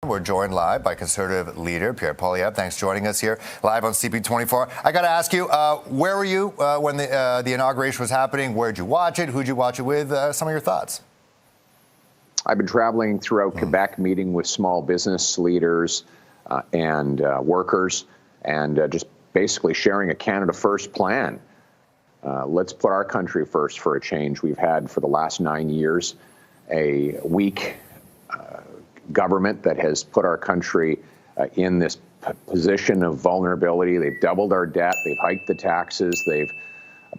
We're joined live by Conservative leader Pierre Poilievre. Thanks for joining us here live on CP24. I got to ask you, where were you when the inauguration was happening? Where'd you watch it? Who'd you watch it with? Some of your thoughts. I've been traveling throughout Quebec, meeting with small business leaders and workers, and just basically sharing a Canada First plan. Let's put our country first for a change. We've had for the last 9 years a weak government that has put our country in this position of vulnerability. They've doubled our debt, they've hiked the taxes, they've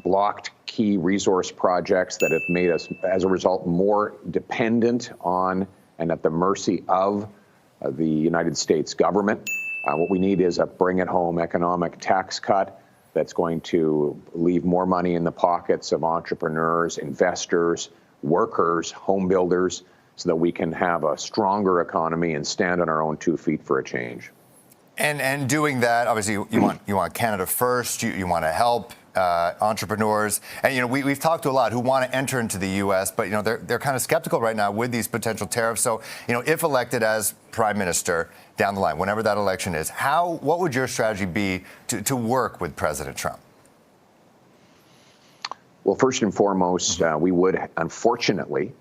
blocked key resource projects that have made us, as a result, more dependent on and at the mercy of the United States government. What we need is a bring-it-home economic tax cut that's going to leave more money in the pockets of entrepreneurs, investors, workers, home builders, so that we can have a stronger economy and stand on our own 2 feet for a change. And doing that, obviously, you want Canada first. You want to help entrepreneurs, and we've talked to a lot who want to enter into the U.S., but they're kind of skeptical right now with these potential tariffs. So if elected as Prime Minister down the line, whenever that election is, what would your strategy be to work with President Trump? Well, first and foremost, we would unfortunately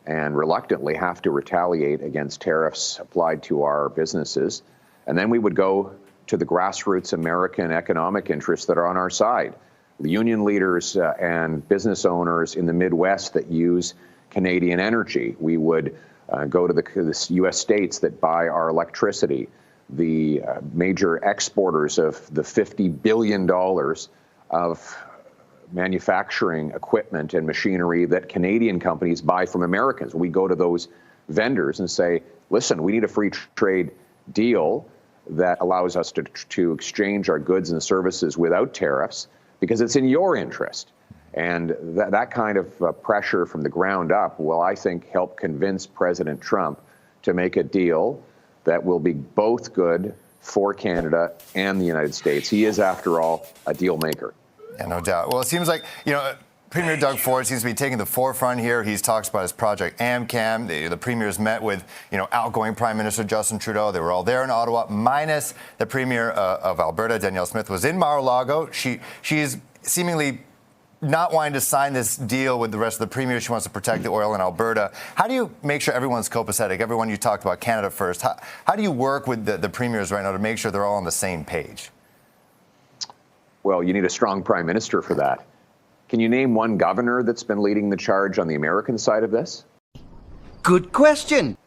and reluctantly have to retaliate against tariffs applied to our businesses. And then we would go to the grassroots American economic interests that are on our side. The union leaders and business owners in the Midwest that use Canadian energy. We would go to the U.S. states that buy our electricity, the major exporters of the $50 billion of manufacturing equipment and machinery that Canadian companies buy from Americans. We go to those vendors and say, listen, we need a free trade deal that allows us to exchange our goods and services without tariffs because it's in your interest. And that kind of pressure from the ground up will, I think, help convince President Trump to make a deal that will be both good for Canada and the United States. He is, after all, a deal maker. Yeah, no doubt. Well, it seems like, Premier Doug Ford seems to be taking the forefront here. He's talks about his project AmCam. The Premier's met with, outgoing Prime Minister Justin Trudeau. They were all there in Ottawa, minus the Premier of Alberta, Danielle Smith, was in Mar-a-Lago. She's seemingly not wanting to sign this deal with the rest of the Premiers. She wants to protect the oil in Alberta. How do you make sure everyone's copacetic? Everyone, you talked about Canada first. How do you work with the Premiers right now to make sure they're all on the same page? Well, you need a strong Prime Minister for that. Can you name one governor that's been leading the charge on the American side of this? Good question.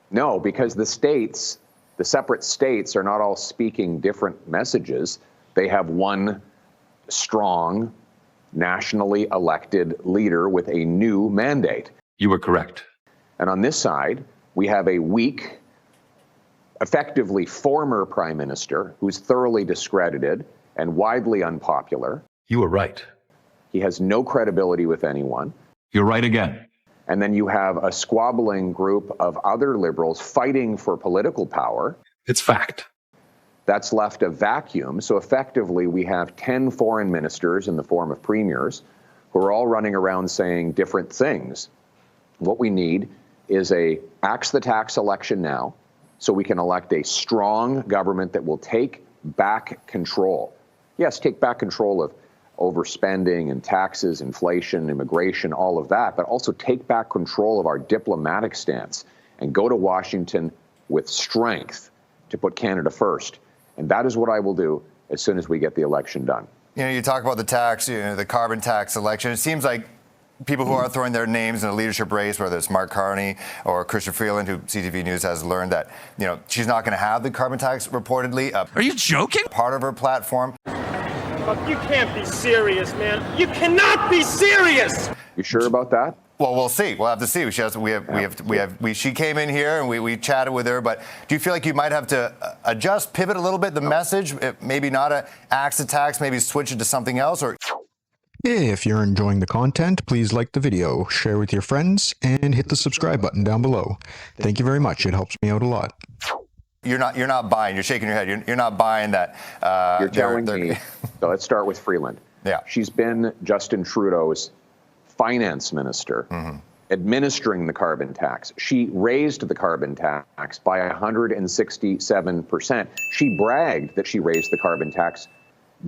No, because the states, the separate states, are not all speaking different messages. They have one strong, nationally elected leader with a new mandate. You were correct. And on this side, we have a weak, effectively former Prime Minister who's thoroughly discredited and widely unpopular. You were right. He has no credibility with anyone. You're right again. And then you have a squabbling group of other Liberals fighting for political power. It's fact. That's left a vacuum. So effectively, we have 10 foreign ministers in the form of premiers who are all running around saying different things. What we need is a axe the tax election now, so we can elect a strong government that will take back control. Yes, take back control of overspending and taxes, inflation, immigration, all of that, but also take back control of our diplomatic stance and go to Washington with strength to put Canada first. And that is what I will do as soon as we get the election done. You talk about the tax, the carbon tax election. It seems like people who are throwing their names in a leadership race, whether it's Mark Carney or Chrystia Freeland, who CTV News has learned that, she's not going to have the carbon tax reportedly. Are you joking? Part of her platform. You can't be serious, man. You cannot be serious. You sure about that? Well, we'll see. We'll have to see. She came in here and we chatted with her. But do you feel like you might have to adjust, pivot a little bit the message? Maybe not an axe the tax, maybe switch it to something else? Or if you're enjoying the content, please like the video, share with your friends, and hit the subscribe button down below. Thank you very much. It helps me out a lot. You're not buying. You're shaking your head. You're not buying that. You're telling me. So let's start with Freeland. Yeah. She's been Justin Trudeau's finance minister. administering the carbon tax. She raised the carbon tax by 167%. She bragged that she raised the carbon tax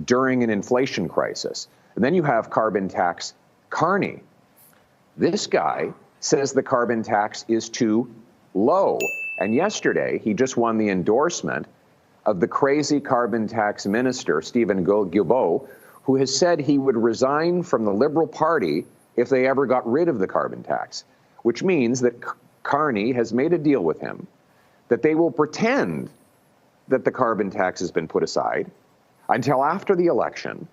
during an inflation crisis. And then you have carbon tax Carney. This guy says the carbon tax is too low. And yesterday, he just won the endorsement of the crazy carbon tax minister, Stephen Guilbeault, who has said he would resign from the Liberal Party if they ever got rid of the carbon tax, which means that Carney has made a deal with him that they will pretend that the carbon tax has been put aside until after the election.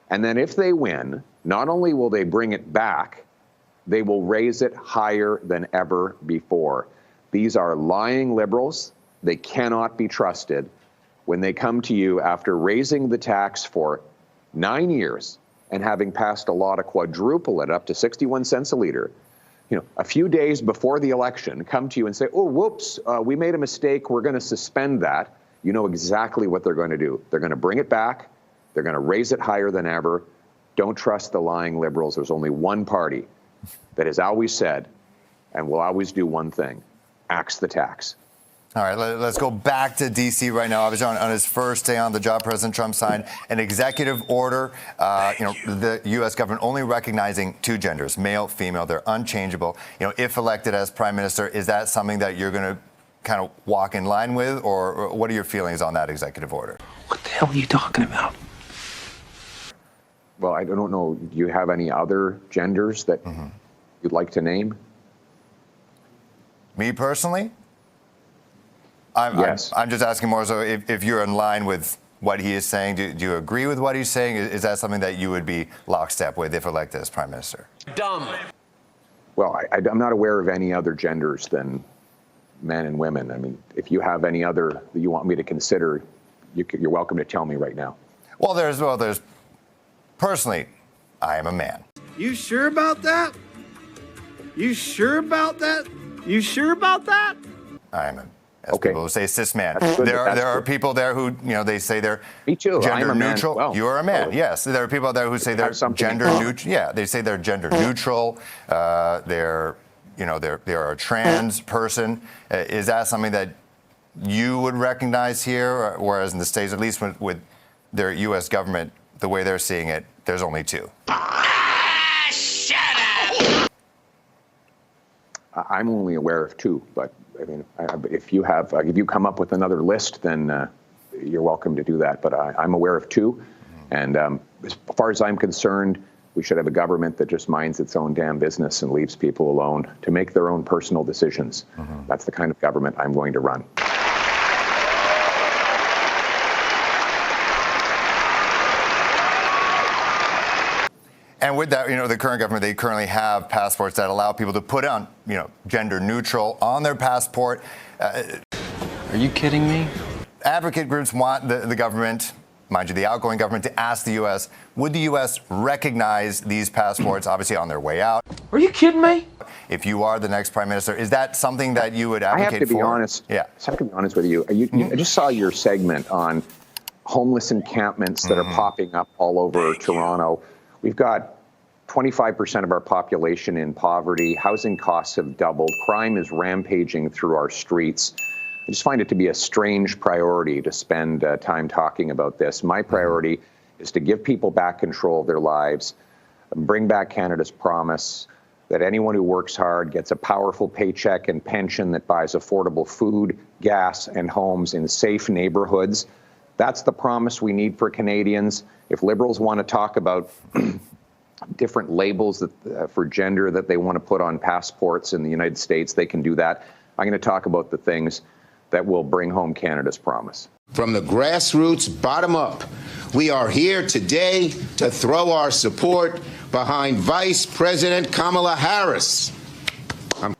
And then if they win, not only will they bring it back, they will raise it higher than ever before. These are lying Liberals. They cannot be trusted when they come to you after raising the tax for 9 years and having passed a law to quadruple it up to 61 cents a liter. You know, a few days before the election, come to you and say, oh, whoops, we made a mistake. We're going to suspend that. You know exactly what they're going to do. They're going to bring it back. They're going to raise it higher than ever. Don't trust the lying Liberals. There's only one party that has always said and will always do one thing: axe the tax. All right, let's go back to D.C. right now. Obviously, on his first day on the job, President Trump signed an executive order. The U.S. government only recognizing two genders, male, female. They're unchangeable. You know, if elected as prime minister, is that something that you're going to kind of walk in line with, or what are your feelings on that executive order? What the hell are you talking about? Well, I don't know. Do you have any other genders that you'd like to name? Me personally? Yes. I'm just asking more so if you're in line with what he is saying. Do you agree with what he's saying? Is that something that you would be lockstep with if elected as prime minister? Dumb. Well, I'm not aware of any other genders than men and women. I mean, if you have any other that you want me to consider, you're welcome to tell me right now. Well, there's personally, I am a man. You sure about that? You sure about that? You sure about that? I am a as Okay. people who say cis man. That's good. There That's are good. people there who, they say they're Me too. gender I'm a man as neutral. well. You are a man, Totally. yes. There are people there who say they're have something in gender common. neutral. Yeah, they say they're gender neutral. They're a trans person. Is that something that you would recognize here? Whereas in the States, at least with their U.S. government, the way they're seeing it, there's only two. I'm only aware of two, but I mean, if you come up with another list, then you're welcome to do that. But I'm aware of two, and as far as I'm concerned, we should have a government that just minds its own damn business and leaves people alone to make their own personal decisions. That's the kind of government I'm going to run. And with that, the current government, they currently have passports that allow people to put on, gender neutral on their passport. Are you kidding me? Advocate groups want the government, mind you, the outgoing government, to ask the U.S., would the U.S. recognize these passports, obviously on their way out? Are you kidding me? If you are the next prime minister, is that something that you would advocate for? I have to be honest. Yeah. I have to be honest with you. I just saw your segment on homeless encampments that are popping up all over Toronto. We've got 25% of our population in poverty. Housing costs have doubled. Crime is rampaging through our streets. I just find it to be a strange priority to spend time talking about this. My priority is to give people back control of their lives, bring back Canada's promise that anyone who works hard gets a powerful paycheck and pension that buys affordable food, gas, and homes in safe neighborhoods. That's the promise we need for Canadians. If Liberals want to talk about different labels for gender that they want to put on passports in the United States, they can do that. I'm going to talk about the things that will bring home Canada's promise. From the grassroots bottom up, we are here today to throw our support behind Vice President Kamala Harris.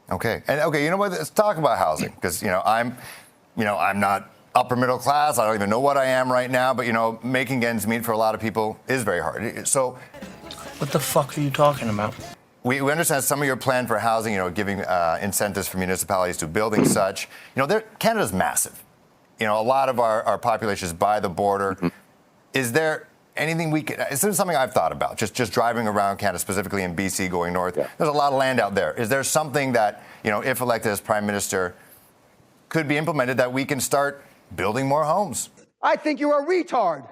Okay. And you know what? Let's talk about housing, because I'm not upper middle class. I don't even know what I am right now, but making ends meet for a lot of people is very hard. So, What the fuck are you talking about? we understand some of your plan for housing, giving incentives for municipalities to building such. Canada's massive. A lot of our population is by the border. Is there anything we could? This is something I've thought about, just driving around Canada, specifically in BC, going north. Yeah. There's a lot of land out there. Is there something that, if elected as Prime Minister, could be implemented that we can start building more homes? I think you're a retard.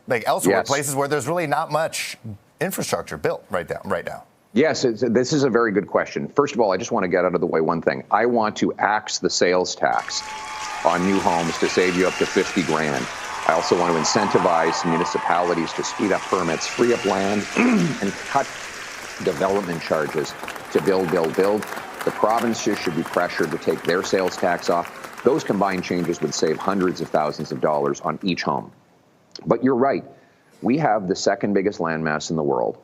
Like elsewhere, Yes. places where there's really not much infrastructure built right now. Yes, this is a very good question. First of all, I just want to get out of the way one thing. I want to axe the sales tax on new homes to save you up to $50,000. I also want to incentivize municipalities to speed up permits, free up land, and cut development charges to build. The provinces should be pressured to take their sales tax off. Those combined changes would save hundreds of thousands of dollars on each home. But you're right. We have the second biggest landmass in the world.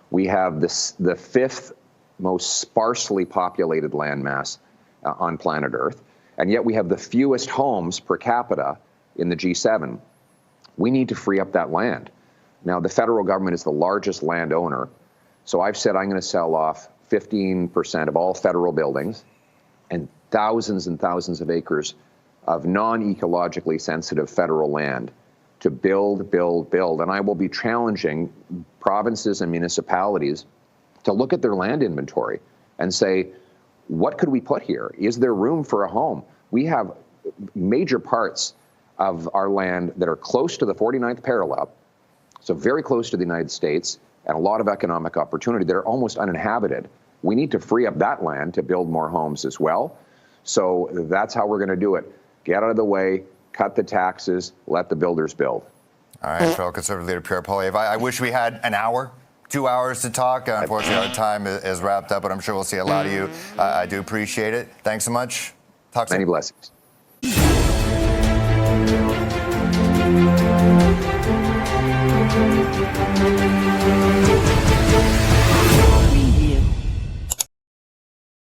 We have the fifth most sparsely populated landmass on planet Earth, and yet we have the fewest homes per capita in the G7. We need to free up that land. Now, the federal government is the largest landowner, so I've said I'm going to sell off 15% of all federal buildings and thousands of acres of non-ecologically sensitive federal land to build. And I will be challenging provinces and municipalities to look at their land inventory and say, what could we put here? Is there room for a home? We have major parts of our land that are close to the 49th parallel, so very close to the United States, and a lot of economic opportunity that are almost uninhabited. We need to free up that land to build more homes as well. So that's how we're going to do it. Get out of the way, cut the taxes, let the builders build. All right, Federal Conservative Leader Pierre Poilievre. I wish we had an hour, 2 hours to talk. Unfortunately, our time is wrapped up, but I'm sure we'll see a lot of you. I do appreciate it. Thanks so much. Talk soon. Many blessings.